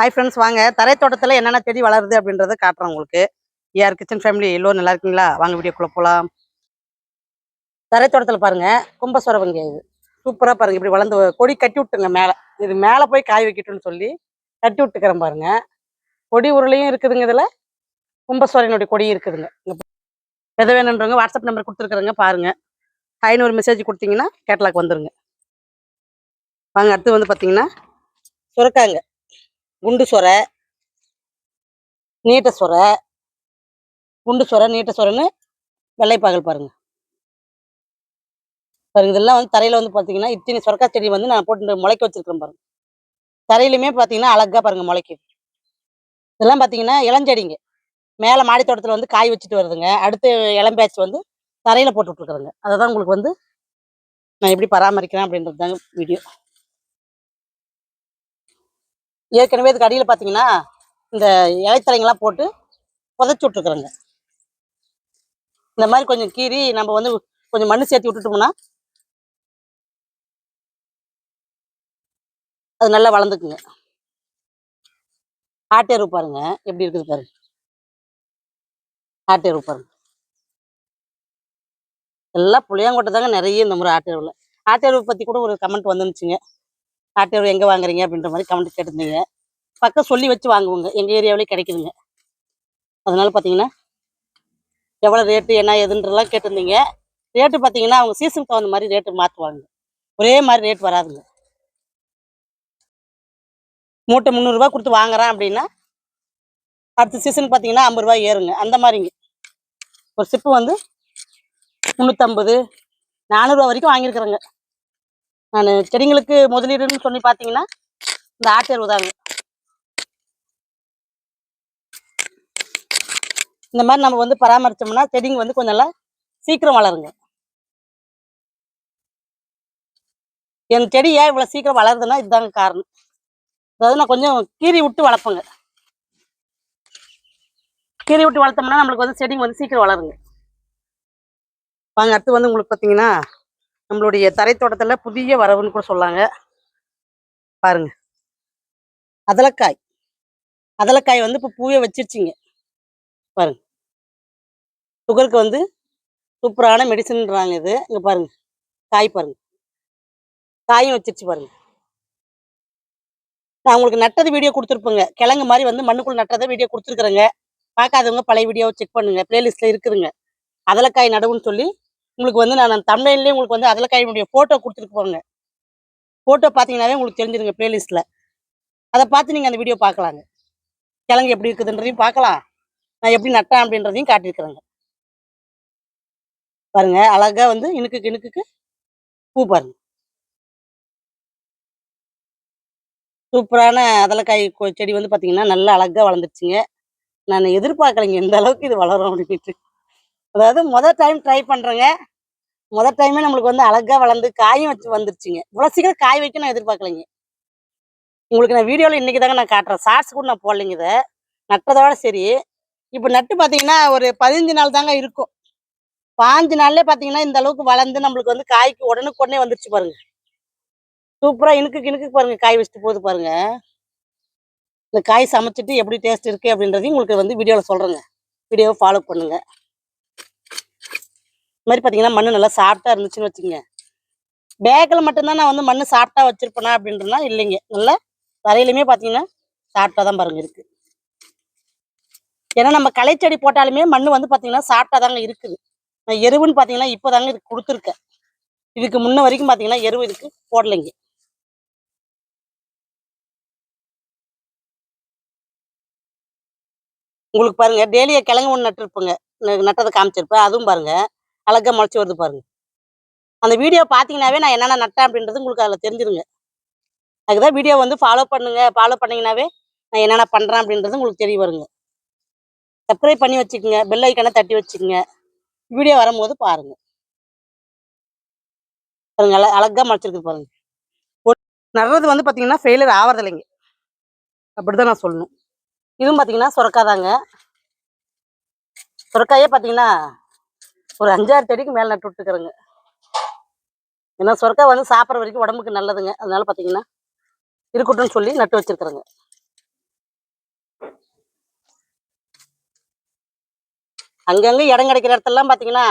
Hi friends, வாங்க தரை தோட்டத்தில் என்னென்ன செடி வளருது அப்படின்றத காட்டுறேன் உங்களுக்கு. யார் கிச்சன் ஃபேமிலி எல்லோரும் நல்லா இருக்கீங்களா? வாங்க வீடியோக்குள்ளே போகலாம். தரை தோட்டத்தில் பாருங்க, கும்பசொரவங்க இது சூப்பராக பாருங்க. இப்படி வளர்ந்து கொடி கட்டி விட்டுங்க மேலே. இது மேலே போய் காய் வைக்கட்டும்னு சொல்லி கட்டி விட்டுக்கிறேன் பாருங்க. கொடி உருளையும் இருக்குதுங்க, இதில் கும்பசோரனுடைய கொடி இருக்குதுங்க. எதை வேணுன்றவங்க வாட்ஸ்அப் நம்பர் கொடுத்துருக்குறேங்க பாருங்க. ஹைன்னு ஒரு மெசேஜ் கொடுத்தீங்கன்னா கேட்டலாக் வந்துருங்க. வாங்க அடுத்து வந்து பார்த்தீங்கன்னா சுரக்காங்க, குண்டு சொரை, நீட்ட சொரை, குண்டு சொரை, நீட்ட சொரைன்னு வெள்ளைப்பாகல் பாருங்க. பாருங்க இதெல்லாம் வந்து தரையில வந்து பார்த்தீங்கன்னா இத்தனை சொரக்கா செடி வந்து நான் போட்டு முளைக்க வச்சிருக்கேன் பாருங்க. தரையிலுமே பார்த்தீங்கன்னா அழகா பாருங்க முளைக்குது. இதெல்லாம் பார்த்தீங்கன்னா இளஞ்செடிங்க. மேலே மாடி தோட்டத்தில் வந்து காய் வச்சுட்டு வருதுங்க. அடுத்து இளம்பேச்சு வந்து தரையில போட்டு விட்டுருக்குறேங்க. அதை தான் உங்களுக்கு வந்து நான் எப்படி பராமரிக்கிறேன் அப்படின்றது தாங்க வீடியோ. ஏற்கனவே இதுக்கு அடியில் பார்த்தீங்கன்னா இந்த இலைத்தலைங்கெல்லாம் போட்டு புதைச்சி விட்டுருக்குறேங்க. இந்த மாதிரி கொஞ்சம் கீறி நம்ம வந்து கொஞ்சம் மண்ணு சேர்த்து விட்டுட்டோம்னா அது நல்லா வளர்ந்துக்குங்க. ஆட்டேரு பாருங்க எப்படி இருக்குது பாருங்க. ஆட்டேரு பாருங்க, எல்லாம் புளியாங்கொட்டை தாங்க நிறைய இந்த முறை. ஆட்டேருவை பற்றி கூட ஒரு கமெண்ட் வந்துருந்துச்சுங்க. ஆட்டேரு எங்கே வாங்குறீங்க அப்படின்ற மாதிரி கமெண்ட் கேட்டிருந்தீங்க. பக்கம் சொல்லி வச்சு வாங்குவோங்க, எங்கள் ஏரியாவிலே கிடைக்குதுங்க. அதனால பார்த்தீங்கன்னா எவ்வளோ ரேட்டு என்ன எதுன்றலாம் கேட்டிருந்தீங்க. ரேட்டு பார்த்தீங்கன்னா அவங்க சீசனுக்கு தகுந்த மாதிரி ரேட்டு மாற்றுவாங்க. ஒரே மாதிரி ரேட் வராதுங்க. மூட்டை 300 கொடுத்து வாங்குறான் அப்படின்னா அடுத்த சீசனுக்கு பார்த்தீங்கன்னா 50 ரூபாய் ஏறுங்க. அந்த மாதிரிங்க. ஒரு சிப்பு வந்து 350 400 வரைக்கும் வாங்கியிருக்கிறேங்க. நான் செடிங்களுக்கு முதலீடுன்னு சொல்லி பார்த்தீங்கன்னா இந்த ஆட்டேரு தாங்க. இந்த மாதிரி நம்ம வந்து பராமரிச்சோம்னா செடிங்க வந்து கொஞ்சம் நல்லா சீக்கிரம் வளருங்க. என் செடி ஏன் இவ்வளோ சீக்கிரம் வளருதுன்னா இதுதாங்க காரணம். அதாவது நான் கொஞ்சம் கீறி விட்டு வளர்ப்பேங்க. கீறி விட்டு வளர்த்தோம்னா நம்மளுக்கு வந்து செடிங்க வந்து சீக்கிரம் வளருங்க. வாங்க அடுத்து வந்து உங்களுக்கு பார்த்தீங்கன்னா நம்மளுடைய தரை தோட்டத்தில் புதிய வரவுன்னு கூட சொல்லாங்க. பாருங்க அதலக்காய். அதலக்காய் வந்து இப்போ பூவே வச்சிருச்சிங்க பாருங்க. சுகருக்கு வந்து சூப்பரான மெடிசன்றாங்க இது. இங்கே பாருங்க காய் பாருங்க, காயும் வச்சிருச்சு பாருங்க. நான் உங்களுக்கு நட்டது வீடியோ கொடுத்துருப்பேங்க. கிழங்கு மாதிரி வந்து மண்ணுக்குள்ள நட்டதை வீடியோ கொடுத்துருக்குறேங்க. பார்க்காதவங்க பழைய வீடியோவை செக் பண்ணுங்க, பிளேலிஸ்ட்ல இருக்குதுங்க. அதலக்காய் நடவுன்னு சொல்லி உங்களுக்கு வந்து நான் தமிழ்லேயே உங்களுக்கு வந்து அதலக்காயினுடைய ஃபோட்டோ கொடுத்துருப்பேங்க. ஃபோட்டோ பார்த்தீங்கன்னாவே உங்களுக்கு தெரிஞ்சிருங்க பிளேலிஸ்ட்ல. அதை பார்த்து நீங்கள் அந்த வீடியோ பார்க்கலாங்க. கிழங்கு எப்படி இருக்குதுன்றதையும் பார்க்கலாம், நான் எப்படி நட்டேன் அப்படின்றதையும் காட்டியிருக்கிறேங்க. பாருங்க அழகா வந்து இனுக்கு இனுக்கு பூ பாருங்க. சூப்பரான அதலக்காய் செடி வந்து பார்த்தீங்கன்னா நல்லா அழகா வளர்ந்துருச்சுங்க. நான் எதிர்பார்க்கலைங்க இந்த அளவுக்கு இது வளரும் அப்படின்ட்டு. அதாவது முதல் டைம் ட்ரை பண்ணுறேங்க. முதல் டைமே நம்மளுக்கு வந்து அழகா வளர்ந்து காயும் வச்சு வந்துருச்சுங்க. இவ்வளோ சீக்கிரம் காய் வைக்க நான் எதிர்பார்க்கலைங்க. உங்களுக்கு நான் வீடியோவில் இன்றைக்கி தாங்க நான் காட்டுறேன். ஷார்ட்ஸ் கூட நான் போடலைங்க. இதை நட்டதோட சரி. இப்போ நட்டு பார்த்தீங்கன்னா ஒரு 15 நாள் தாங்க இருக்கும். 5 நாள்லேயே பார்த்தீங்கன்னா இந்த அளவுக்கு வளர்ந்து நம்மளுக்கு வந்து காய்க்கு உடனே வந்துருச்சு பாருங்க. சூப்பராக இனுக்கு பாருங்க காய் வச்சுட்டு போகுது பாருங்க. இந்த காய் சமைச்சிட்டு எப்படி டேஸ்ட் இருக்கு அப்படின்றதையும் உங்களுக்கு வந்து வீடியோவில் சொல்கிறேங்க. வீடியோவை ஃபாலோ பண்ணுங்க. இந்த மாதிரி பார்த்தீங்கன்னா மண் நல்லா சாஃப்டாக இருந்துச்சுன்னு வச்சுக்கோங்க. பேக்கில் மட்டும்தான் நான் வந்து மண் சாஃப்டாக வச்சிருப்பேனா அப்படின்றனா இல்லைங்க. நல்லா தரையிலுமே பார்த்தீங்கன்னா சாஃப்டாக தான் பாருங்க இருக்கு. ஏன்னா நம்ம களைச்செடி போட்டாலுமே மண் வந்து பார்த்தீங்கன்னா சாஃப்டாக தாங்க இருக்குது. நான் எருவுன்னு பார்த்தீங்கன்னா இப்போ தாங்க இதுக்கு கொடுத்துருக்கேன். இதுக்கு முன்ன வரைக்கும் பார்த்தீங்கன்னா எருவு இதுக்கு போடலைங்க. உங்களுக்கு பாருங்க டெய்லியா கிழங்கு ஒன்று நட்டுருப்பேங்க. நட்டதை காமிச்சிருப்பேன். அதுவும் பாருங்க அழகா முளைச்சி வருது பாருங்க. அந்த வீடியோ பார்த்தீங்கன்னாவே நான் என்னென்ன நட்டேன் அப்படின்றது உங்களுக்கு அதில் தெரிஞ்சிருங்க. அதுக்குதான் வீடியோ வந்து ஃபாலோ பண்ணுங்க. ஃபாலோ பண்ணிங்கன்னாவே நான் என்னென்ன பண்ணுறேன் அப்படின்றது உங்களுக்கு தெரிய வருங்க. சப்ஸ்கிரைப் பண்ணி வச்சுக்கோங்க, பெல் ஐக்கானை தட்டி வச்சுக்கோங்க. வீடியோ வரும்போது பாருங்க. பாருங்க அழகா முளைச்சிருக்கு பாருங்க. நடுறது வந்து பார்த்தீங்கன்னா ஃபெயிலியர் ஆகிறது இல்லைங்க, அப்படிதான் நான் சொல்லணும். இதுவும் பார்த்தீங்கன்னா சுரக்காதாங்க. சுரக்காயே பார்த்தீங்கன்னா ஒரு 5-6 செடிக்கு மேலே நட்டு விட்டுக்கிறேங்க. ஏன்னா சுரக்காய் வந்து சாப்பிட்ற வரைக்கும் உடம்புக்கு நல்லதுங்க. அதனால பார்த்தீங்கன்னா இருக்கட்டும்னு சொல்லி நட்டு வச்சிருக்கிறேங்க. அங்கங்க இடம் கிடைக்கிற இடத்தெல்லாம் பாத்தீங்கன்னா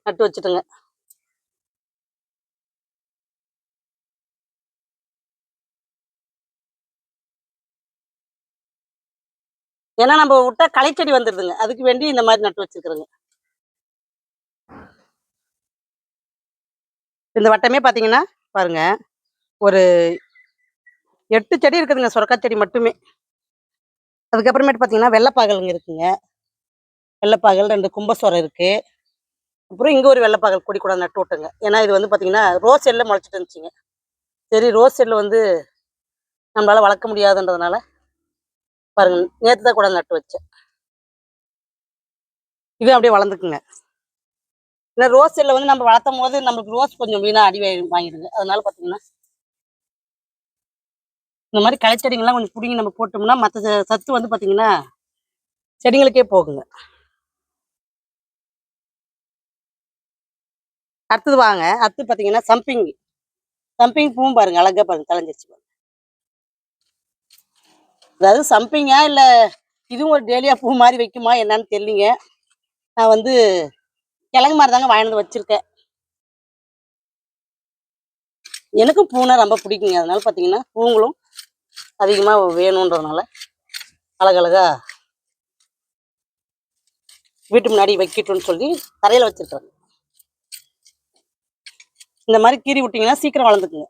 நட்டு வச்சுட்டுங்க. ஏன்னா நம்ம விட்டா களைச்செடி வந்துருதுங்க. அதுக்கு வேண்டி இந்த மாதிரி நட்டு வச்சிருக்கிறேங்க. இந்த வட்டமே பாத்தீங்கன்னா பாருங்க, ஒரு 8 செடி இருக்குதுங்க, சொரக்கா செடி மட்டுமே. அதுக்கப்புறமேட்டு பாத்தீங்கன்னா வெள்ளைப்பாகல்ங்க இருக்குங்க. வெள்ளைப்பாகல் 2 கும்பசோரம் இருக்கு. அப்புறம் இங்க ஒரு வெள்ளைப்பாகல் கொடி கூட நட்டு விட்டுங்க. ஏன்னா இது வந்து பாத்தீங்கன்னா ரோஸ் செல்ல முளைச்சிட்டு இருந்துச்சுங்க. சரி, ரோஸ் செல்லு வந்து நம்மளால வளர்க்க முடியாதுன்றதுனால பாருங்க, நேத்து தான் கூட நட்டு வச்சேன். இது அப்படியே வளர்ந்துக்குங்க. இந்த ரோஸ் செல்ல வந்து நம்ம வளர்த்தும் போது நமக்கு ரோஸ் கொஞ்சம் வீணா அடி வாங்கிடுங்க. அதனால பாத்தீங்கன்னா இந்த மாதிரி களைச்செடிங்கெல்லாம் கொஞ்சம் பிடுங்கி நம்ம போட்டோம்னா மற்ற சத்து வந்து பாத்தீங்கன்னா செடிங்களுக்கே போகுங்க. அடுத்தது வாங்க, அடுத்து பாத்தீங்கன்னா சம்பிங். சம்பிங் பூவும் பாருங்க, அழகா பாருங்க கலைஞ்சிருச்சு பாருங்க. அதாவது சம்பிங்கா இல்ல இதுவும் ஒரு டேலியா பூ மாதிரி வைக்குமா என்னன்னு தெரியலீங்க. நான் வந்து கிழங்கு மாதிரி தாங்க வாங்கிட்டு வச்சிருக்கேன். எனக்கும் பூனா ரொம்ப பிடிக்குங்க. அதனால பாத்தீங்கன்னா பூங்களும் அதிகமா வேணும்ன்றதுனால அழகழகா வீட்டு முன்னாடி வைக்கட்டும்னு சொல்லி தரையில வச்சிருக்கேன். இந்த மாதிரி கீறி விட்டீங்கன்னா சீக்கிரம் வளர்ந்துக்குங்க.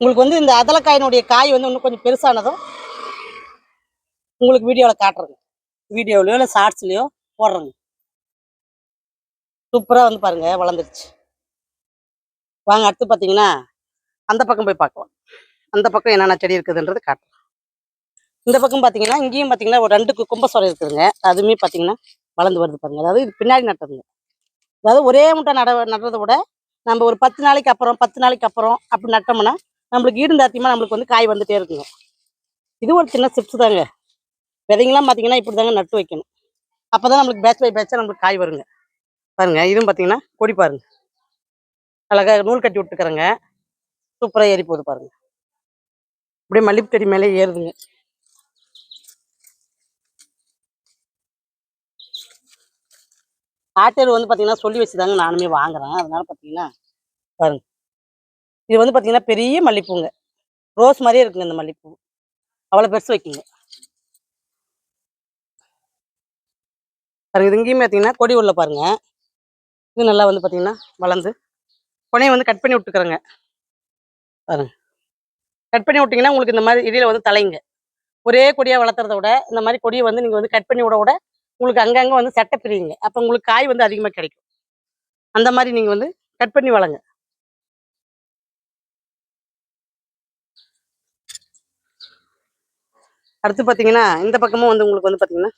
உங்களுக்கு வந்து இந்த அதலக்காயினுடைய காய் வந்து இன்னும் கொஞ்சம் பெருசானதும் உங்களுக்கு வீடியோவில் காட்டுறேங்க. வீடியோவிலையோ இல்லை ஷார்ட்ஸ்லையோ போடுறேங்க. சூப்பராக வந்து பாருங்க வளர்ந்துருச்சு. வாங்க, அடுத்து பார்த்தீங்கன்னா அந்த பக்கம் போய் பார்க்கலாம். அந்த பக்கம் என்னென்ன செடி இருக்குதுன்றது காட்டுறேன். இந்த பக்கம் பார்த்தீங்கன்னா இங்கேயும் பார்த்தீங்கன்னா ஒரு 2 கும்பசோரம் இருக்குதுங்க. அதுவுமே பார்த்தீங்கன்னா வளர்ந்து வருது பாருங்க. அதாவது இது பின்னாடி நட்டதுங்க. அதாவது ஒரே முட்டை நடுறதை விட நம்ம ஒரு 10 நாளைக்கு அப்புறம் 10 நாளைக்கு அப்புறம் அப்படி நட்டோம்னா நம்மளுக்கு ஈடுந்தாத்தியமா நம்மளுக்கு வந்து காய் வந்துட்டே இருக்குங்க. இது ஒரு சின்ன சிப்ஸ் தாங்க. விதைங்களாம் பார்த்தீங்கன்னா இப்படி தாங்க நட்டு வைக்கணும். அப்பதான் நம்மளுக்கு பேட்ச் பை பேட்சா நம்மளுக்கு காய் வருங்க. பாருங்க, இதுவும் பார்த்தீங்கன்னா கொடி பாருங்க, அழகா நூல் கட்டி விட்டுக்கிறேங்க. சூப்பரா ஏறி போகுது பாருங்க. அப்படியே மல்லிகை செடி மேலே ஏறுதுங்க. ஆட்டர் வந்து பார்த்தீங்கன்னா சொல்லி வச்சுதாங்க நானுமே வாங்குறேன். அதனால பார்த்தீங்கன்னா பாருங்க, இது வந்து பார்த்தீங்கன்னா பெரிய மல்லிப்பூங்க. ரோஸ் மாதிரியே இருக்குங்க இந்த மல்லிப்பூ. அவ்வளோ பெருசு வைக்குங்க பாருங்க. இது இங்கேயும் பார்த்தீங்கன்னா கொடி உள்ள பாருங்க. இது நல்லா வந்து பார்த்தீங்கன்னா வளர்ந்து கொனையை வந்து கட் பண்ணி விட்டுக்கிறேங்க. பாருங்க, கட் பண்ணி விட்டீங்கன்னா உங்களுக்கு இந்த மாதிரி இடையில வந்து தலைங்க. ஒரே கொடியா வளர்த்துறத விட இந்த மாதிரி கொடியை வந்து நீங்க வந்து கட் பண்ணி விட உங்களுக்கு அங்கங்க வந்து சட்டை பிரியுங்க. அப்ப உங்களுக்கு காய் வந்து அதிகமா கிடைக்கும். அந்த மாதிரி நீங்க வந்து கட் பண்ணி வளங்க. அடுத்து பாத்தீங்கன்னா இந்த பக்கமும் வந்து உங்களுக்கு வந்து பாத்தீங்கன்னா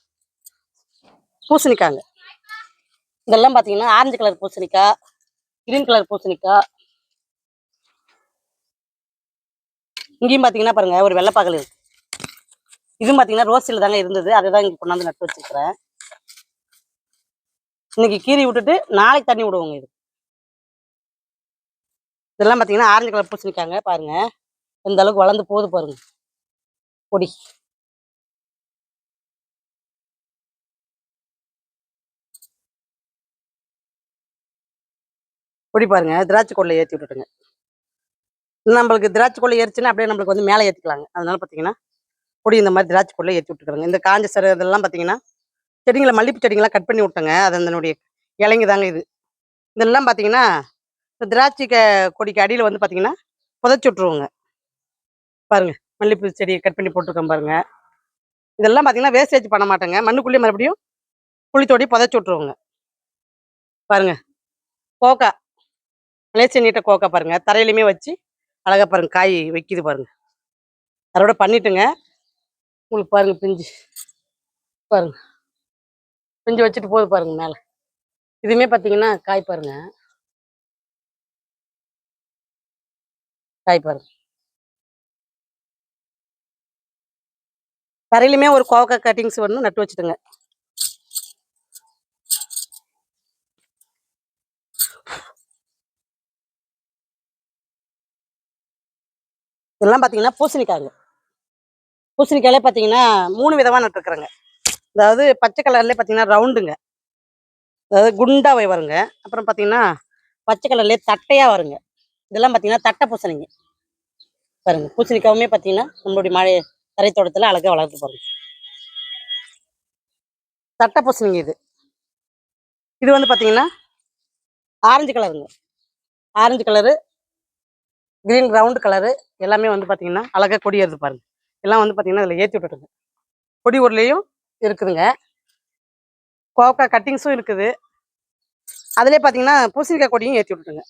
பூசணிக்காங்க. இதெல்லாம் பாத்தீங்கன்னா ஆரஞ்சு கலர் பூசணிக்காய், கிரீன் கலர் பூசணிக்காய். இங்கேயும் பாத்தீங்கன்னா பாருங்க ஒரு வெள்ளைப்பாகல் இருக்கு. இதுவும் பாத்தீங்கன்னா ரோஸில் தாங்க இருந்தது. அதை தான் இங்க கொண்டாந்து நட்டு வச்சிருக்கிறேன். இன்னைக்கு கீறி விட்டுட்டு நாளைக்கு தண்ணி விடுவோங்க. இதெல்லாம் பாத்தீங்கன்னா ஆரஞ்சு கலர் பூசணிக்காங்க. பாருங்க எந்த அளவுக்கு வளர்ந்து போகுது பாருங்க கொடி. கொடி பாருங்க, திராட்சை கொள்ள ஏற்றி விட்டுட்டுங்க. நம்மளுக்கு திராட்சை கொள்ள ஏறிச்சுன்னா அப்படியே நம்மளுக்கு வந்து மேலே ஏற்றிக்கலாங்க. அதனால பார்த்தீங்கன்னா கொடி இந்த மாதிரி திராட்சை கொள்ள ஏற்றி விட்டுக்கிறோங்க. இந்த காஞ்ச சரு இதெல்லாம் பார்த்தீங்கன்னா செடிங்களை மல்லிப்பூ செடிங்களாம் கட் பண்ணி விட்டங்க. அது அதனுடைய இலைங்க தாங்க இது. இதெல்லாம் பார்த்தீங்கன்னா இந்த திராட்சை கொடிக்கு அடியில் வந்து பார்த்தீங்கன்னா புதைச்சி விட்ருவோங்க. பாருங்க, மல்லிப்பூ செடி கட் பண்ணி போட்டிருக்கோம் பாருங்க. இதெல்லாம் பார்த்தீங்கன்னா வேஸ்டேஜ் பண்ண மாட்டேங்க. மண்ணுக்குள்ளேயே மறுபடியும் குழி தோண்டி புதைச்சி விட்ருவோங்க. பாருங்க, கோக்கா, மலேசிய நீட்ட கோக்கா பாருங்க, தரையிலுமே வச்சு அழகா பாருங்க காய் வைக்குது பாருங்க. அறுவடை பண்ணிட்டுங்க. உங்களுக்கு பாருங்க பிஞ்சு பாருங்க, பிஞ்சு வச்சுட்டு போகுது பாருங்க மேல. இதுவுமே பாத்தீங்கன்னா காய் பாருங்க, காய் பாருங்க. தரையிலுமே ஒரு கோவக்காய் கட்டிங்ஸ் வந்து நட்டு வச்சுட்டுங்க. இதெல்லாம் பாத்தீங்கன்னா பூசணிக்காய்ங்க. பூசணிக்காயிலே பாத்தீங்கன்னா 3 விதமா நட்டுருக்குறேங்க. அதாவது பச்சை கலர்ல பாத்தீங்கன்னா ரவுண்டுங்க. அதாவது குண்டாவே வருங்க. அப்புறம் பார்த்தீங்கன்னா, பச்சை கலர்லயே தட்டையா வருங்க. இதெல்லாம் பார்த்தீங்கன்னா, தட்டை பூசணிங்க. பாருங்க. பூசணிக்காவுமே பார்த்தீங்கன்னா, நம்மளுடைய தரை தோட்டத்துல அழகா வளருது பாருங்க. தட்டை பூசணிங்க இது. இது வந்து பார்த்தீங்கன்னா, ஆரஞ்சு கலருங்க. Orange colour, green round colour எல்லாமே வந்து பார்த்தீங்கன்னா, அழகா கொடி ஏறுது பாருங்க. எல்லாம் வந்து பார்த்தீங்கன்னா, அதில ஏத்தி விட்டுட்டுங்க. கொடி உருளையும் இருக்குதுங்க. கோவக்கா கட்டிங்ஸும் இருக்குது. அதிலயே பார்த்தீங்கன்னா, பூசணிக்காய் கொடியும் ஏத்தி விட்டுட்டுங்க.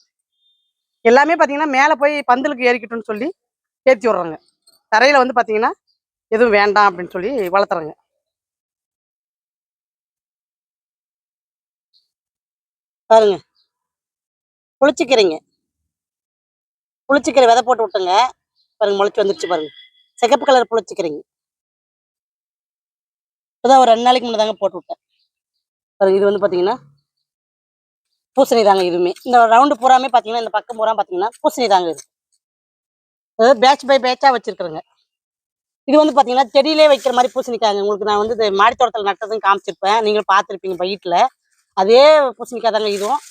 எல்லாமே பார்த்தீங்கன்னா, மேல போய் பந்தலுக்கு ஏறிக்கட்டும்னு சொல்லி ஏத்தி விடுறோங்க. தரையில வந்து பார்த்தீங்கன்னா, எதுவும் வேண்டாம் அப்படின்னு சொல்லி வளர்த்துறோங்க. பாருங்க. புளிச்சக்கீரைங்க. புளிச்சக்கீரை விதை போட்டு விட்டேங்க. பாருங்க முளைச்சு வந்துருச்சு பாருங்க. சிகப்பு கலர் புளிச்சக்கீரைங்க. இப்பதான் ஒரு 2 நாளைக்கு முன்னதாங்க போட்டு விட்டேன். பாருங்க இது வந்து பார்த்தீங்கன்னா, பூசணி தாங்க இதுவுமே. இந்த ரவுண்டு பூராமே பார்த்தீங்கன்னா, இந்த பக்கம் பூரா பார்த்தீங்கன்னா, பூசணி தாங்க இது. அதாவது பேட்ச் பை பேட்சா வச்சிருக்கிறேங்க. இது வந்து பார்த்தீங்கன்னா, செடியிலே வைக்கிற மாரி பூசணிக்காய்ங்க. உங்களுக்கு நான் வந்து மாடி தோட்டத்துல நட்டதும் காமிச்சிருப்பேன். நீங்களும் பார்த்துருப்பீங்க வீட்ல. அதே பூசணிக்காய் தாங்க இதுவும்.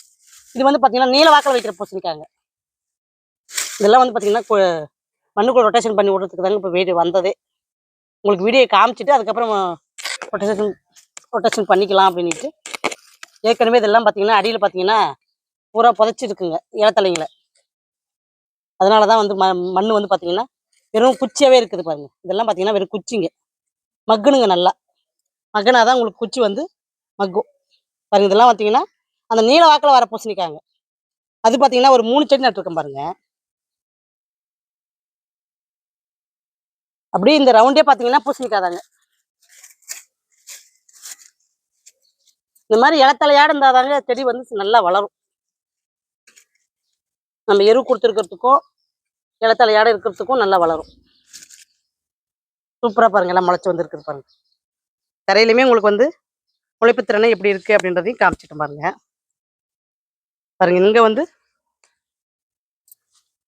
இது வந்து பார்த்தீங்கன்னா, நீல வாக்குல வைக்கிற பூசணிக்காய்ங்க. இதெல்லாம் வந்து பார்த்தீங்கன்னா, மண்ணுக்குள்ள ரொட்டேஷன் பண்ணி விடுறதுக்கு தாங்க இப்ப வீடியோ வந்ததே. உங்களுக்கு வீடியோ காமிச்சுட்டு அதுக்கப்புறம் ரொட்டேஷன் ரொட்டேஷன் பண்ணிக்கலாம் அப்படின்னுட்டு. ஏற்கனவே இதெல்லாம் பார்த்தீங்கன்னா, அடியில பார்த்தீங்கன்னா, பூரா புதைச்சிருக்குங்க இலத்தலைங்கள. அதனால தான் வந்து மண்ணு வந்து பார்த்தீங்கன்னா, வெறும் குச்சியாவே இருக்குது பாருங்க. இதெல்லாம் பார்த்தீங்கன்னா, வெறும் குச்சிங்க. மக்குனுங்க நல்லா. மக்குனா தான் உங்களுக்கு குச்சி வந்து மக்கும். பாருங்க இதெல்லாம் பார்த்தீங்கன்னா, அந்த நீல வாக்குல வர பூசணிக்காய்ங்க. அது பார்த்தீங்கன்னா, ஒரு 3 செடி நட்டுருக்கேன் பாருங்க. அப்படியே இந்த ரவுண்டே பார்த்தீங்கன்னா, பூசணிக்காய் தாங்க. இந்த மாரி இலத்தலையாட இருந்தா தாங்க செடி வந்து நல்லா வளரும். நம்ம எரு குடுத்துருக்கிறதுக்கும், இலத்தலையாட இருக்கிறதுக்கும் நல்லா வளரும். சூப்பரா பாருங்க எல்லாம் முளைச்சு வந்திருக்குது பாருங்க. தரையிலுமே உங்களுக்கு வந்து முளைப்பு திறனை எப்படி இருக்கு அப்படின்றதையும் காமிச்சிட்டேன் பாருங்க. பாருங்க இங்க வந்து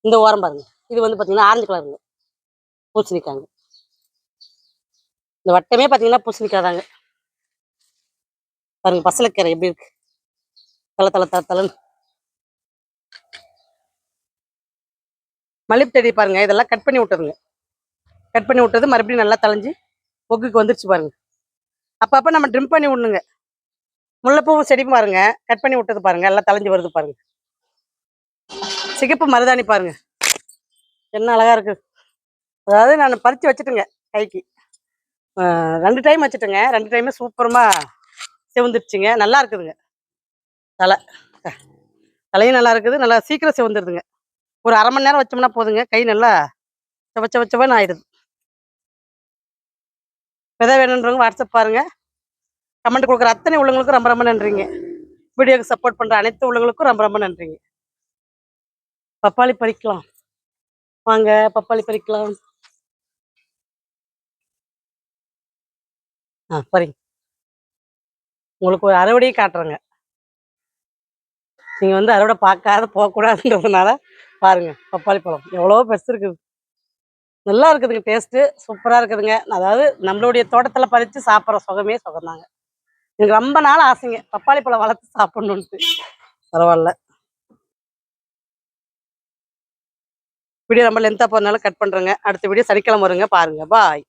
இந்த ஓரம் பாருங்க. இது வந்து பார்த்தீங்கன்னா, ஆரஞ்சு கலருங்க. பூசணிக்காங்க. இந்த வட்டமே பார்த்தீங்கன்னா, பூசணிக்காய் தாங்க. பாருங்க பசலைக்கீரை எப்படி இருக்கு? தல தல தல தலன்னு. மல்லிப்பூ செடி பாருங்க. இதெல்லாம் கட் பண்ணி விட்டதுங்க. கட் பண்ணி விட்டது மறுபடியும் நல்லா தளைஞ்சு மொக்குக்கு வந்துருச்சு பாருங்க. அப்பப்ப நம்ம ட்ரிம் பண்ணி விடணுங்க. முல்லைப்பூவும் செடியும் பாருங்க. கட் பண்ணி விட்டது பாருங்க. எல்லாம் தளைஞ்சு வருது பாருங்க. சிகப்பு மருதாணி பாருங்க. என்ன அழகா இருக்கு. அதாவது நான் பறிச்சு வச்சுட்டேங்க கைக்கு. 2 டைம் வச்சுட்டேங்க. 2 டைமே சூப்பரமா சிவந்துருச்சுங்க. நல்லா இருக்குதுங்க. தலை. தலையும் நல்லா இருக்குது. நல்லா சீக்கிரம் சிவந்துருதுங்க. ஒரு 1/2 மணி நேரம் வச்சோம்னா போதுங்க. கை நல்லா செவ செவ செவன்னு ஆயிடுது. விதை வேணுன்றவங்க வாட்ஸ்அப் பாருங்க. கமெண்ட் கொடுக்குற அத்தனை உள்ளவங்களுக்கும் ரொம்ப ரொம்ப நன்றிங்க. வீடியோக்கு சப்போர்ட் பண்ற அனைத்து உள்ளவங்களுக்கும் ரொம்ப ரொம்ப நன்றிங்க. பப்பாளி பறிக்கலாம். வாங்க பப்பாளி பறிக்கலாம். பறிங்க. உங்களுக்கு ஒரு அறுவடையும் காட்டுறேங்க. நீங்க வந்து அறுவடை பார்க்காத போகக்கூடாதுன்றதுனால பாருங்க பப்பாளி பழம் எவ்வளோ பெருசு இருக்குது. நல்லா இருக்குதுங்க டேஸ்ட்டு. சூப்பரா இருக்குதுங்க. அதாவது நம்மளுடைய தோட்டத்துல பறிச்சு சாப்பிட்ற சுகமே சுகம்தாங்க. எனக்கு ரொம்ப நாள் ஆசைங்க. பப்பாளி பழம் வளர்த்து சாப்பிடணுன்ட்டு. பரவால்ல. வீடியோ ரொம்ப லென்த்தா போறதுனால கட் பண்றேங்க. அடுத்த வீடியோ சனிக்கிழமை வருங்க. பாருங்க. பாய்.